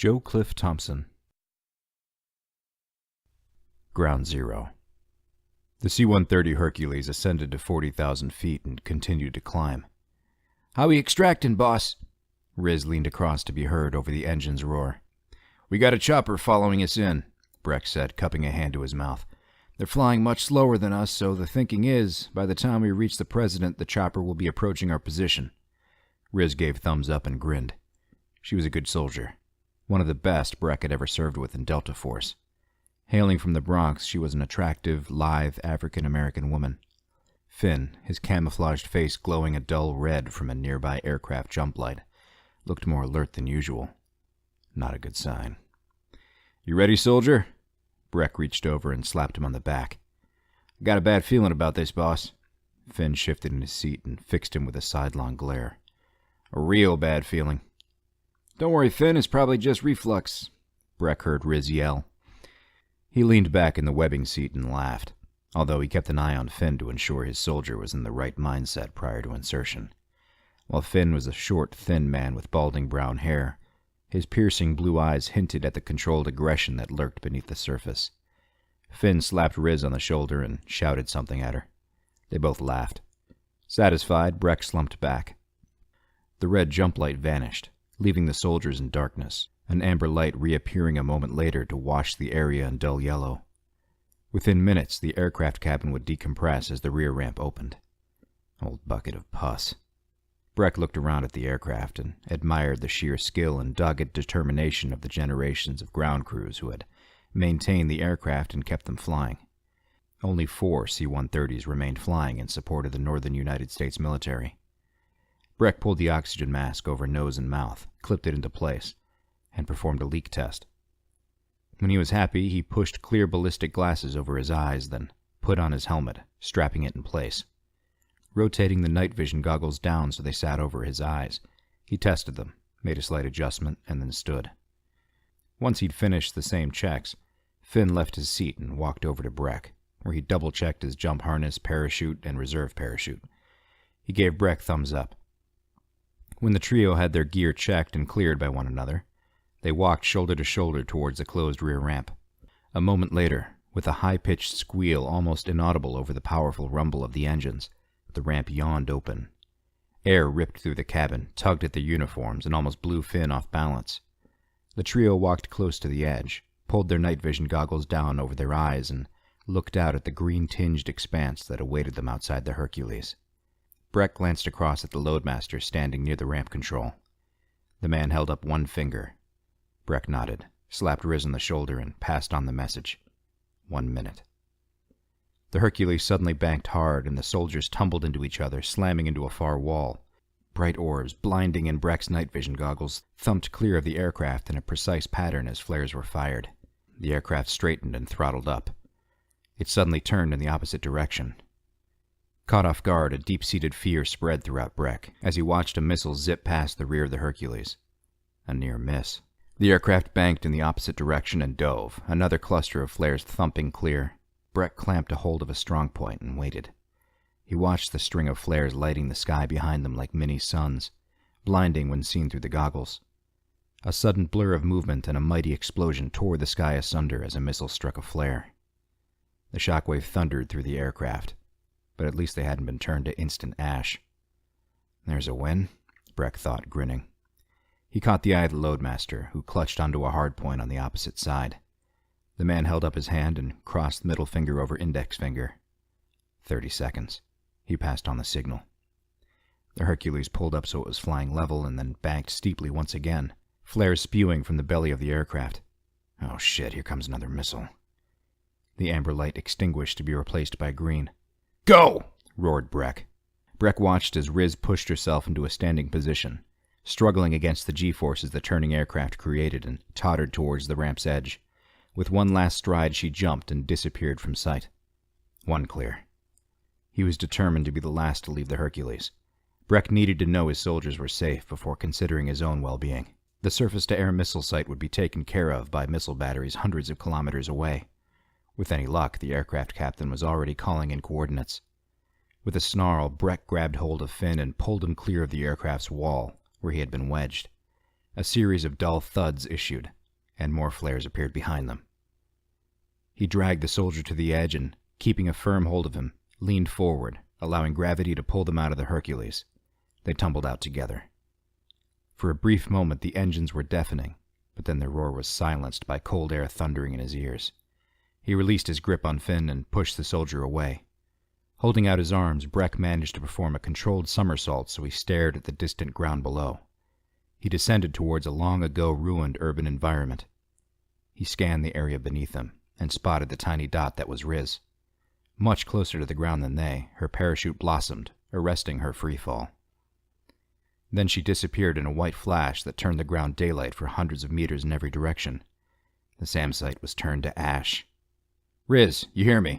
Joe Cliff Thompson. Ground Zero. The C-130 Hercules ascended to 40,000 feet and continued to climb. "How we extracting, boss?" Riz leaned across to be heard over the engine's roar. "We got a chopper following us in," Breck said, cupping a hand to his mouth. "They're flying much slower than us, so the thinking is, by the time we reach the President, the chopper will be approaching our position." Riz gave thumbs up and grinned. She was a good soldier. One of the best Breck had ever served with in Delta Force. Hailing from the Bronx, she was an attractive, lithe African-American woman. Finn, his camouflaged face glowing a dull red from a nearby aircraft jump light, looked more alert than usual. Not a good sign. "You ready, soldier?" Breck reached over and slapped him on the back. "I got a bad feeling about this, boss." Finn shifted in his seat and fixed him with a sidelong glare. "A real bad feeling." "Don't worry, Finn, it's probably just reflux," Breck heard Riz yell. He leaned back in the webbing seat and laughed, although he kept an eye on Finn to ensure his soldier was in the right mindset prior to insertion. While Finn was a short, thin man with balding brown hair, his piercing blue eyes hinted at the controlled aggression that lurked beneath the surface. Finn slapped Riz on the shoulder and shouted something at her. They both laughed. Satisfied, Breck slumped back. The red jump light vanished, leaving the soldiers in darkness, an amber light reappearing a moment later to wash the area in dull yellow. Within minutes, the aircraft cabin would decompress as the rear ramp opened. Old bucket of pus. Breck looked around at the aircraft and admired the sheer skill and dogged determination of the generations of ground crews who had maintained the aircraft and kept them flying. Only 4 C-130s remained flying in support of the northern United States military. Breck pulled the oxygen mask over nose and mouth, clipped it into place, and performed a leak test. When he was happy, he pushed clear ballistic glasses over his eyes, then put on his helmet, strapping it in place. Rotating the night vision goggles down so they sat over his eyes, he tested them, made a slight adjustment, and then stood. Once he'd finished the same checks, Finn left his seat and walked over to Breck, where he double-checked his jump harness, parachute, and reserve parachute. He gave Breck thumbs up. When the trio had their gear checked and cleared by one another, they walked shoulder to shoulder towards the closed rear ramp. A moment later, with a high-pitched squeal almost inaudible over the powerful rumble of the engines, the ramp yawned open. Air ripped through the cabin, tugged at their uniforms, and almost blew Finn off balance. The trio walked close to the edge, pulled their night vision goggles down over their eyes, and looked out at the green-tinged expanse that awaited them outside the Hercules. Breck glanced across at the loadmaster standing near the ramp control. The man held up one finger. Breck nodded, slapped Riz on the shoulder, and passed on the message. 1 minute. The Hercules suddenly banked hard, and the soldiers tumbled into each other, slamming into a far wall. Bright orbs, blinding in Breck's night vision goggles, thumped clear of the aircraft in a precise pattern as flares were fired. The aircraft straightened and throttled up. It suddenly turned in the opposite direction. Caught off guard, a deep-seated fear spread throughout Breck as he watched a missile zip past the rear of the Hercules. A near miss. The aircraft banked in the opposite direction and dove, another cluster of flares thumping clear. Breck clamped a hold of a strong point and waited. He watched the string of flares lighting the sky behind them like mini suns, blinding when seen through the goggles. A sudden blur of movement and a mighty explosion tore the sky asunder as a missile struck a flare. The shockwave thundered through the aircraft, but at least they hadn't been turned to instant ash. "There's a win," Breck thought, grinning. He caught the eye of the loadmaster, who clutched onto a hard point on the opposite side. The man held up his hand and crossed middle finger over index finger. 30 seconds. He passed on the signal. The Hercules pulled up so it was flying level and then banked steeply once again, flares spewing from the belly of the aircraft. "Oh shit, here comes another missile." The amber light extinguished to be replaced by green. "Go!" roared Breck. Breck watched as Riz pushed herself into a standing position, struggling against the G-forces the turning aircraft created, and tottered towards the ramp's edge. With one last stride, she jumped and disappeared from sight. 1 clear. He was determined to be the last to leave the Hercules. Breck needed to know his soldiers were safe before considering his own well-being. The surface-to-air missile site would be taken care of by missile batteries hundreds of kilometers away. With any luck, the aircraft captain was already calling in coordinates. With a snarl, Breck grabbed hold of Finn and pulled him clear of the aircraft's wall, where he had been wedged. A series of dull thuds issued, and more flares appeared behind them. He dragged the soldier to the edge and, keeping a firm hold of him, leaned forward, allowing gravity to pull them out of the Hercules. They tumbled out together. For a brief moment the engines were deafening, but then their roar was silenced by cold air thundering in his ears. He released his grip on Finn and pushed the soldier away. Holding out his arms, Breck managed to perform a controlled somersault so he stared at the distant ground below. He descended towards a long-ago ruined urban environment. He scanned the area beneath him and spotted the tiny dot that was Riz. Much closer to the ground than they, her parachute blossomed, arresting her free fall. Then she disappeared in a white flash that turned the ground daylight for hundreds of meters in every direction. The SAM site was turned to ash. "Riz, you hear me?"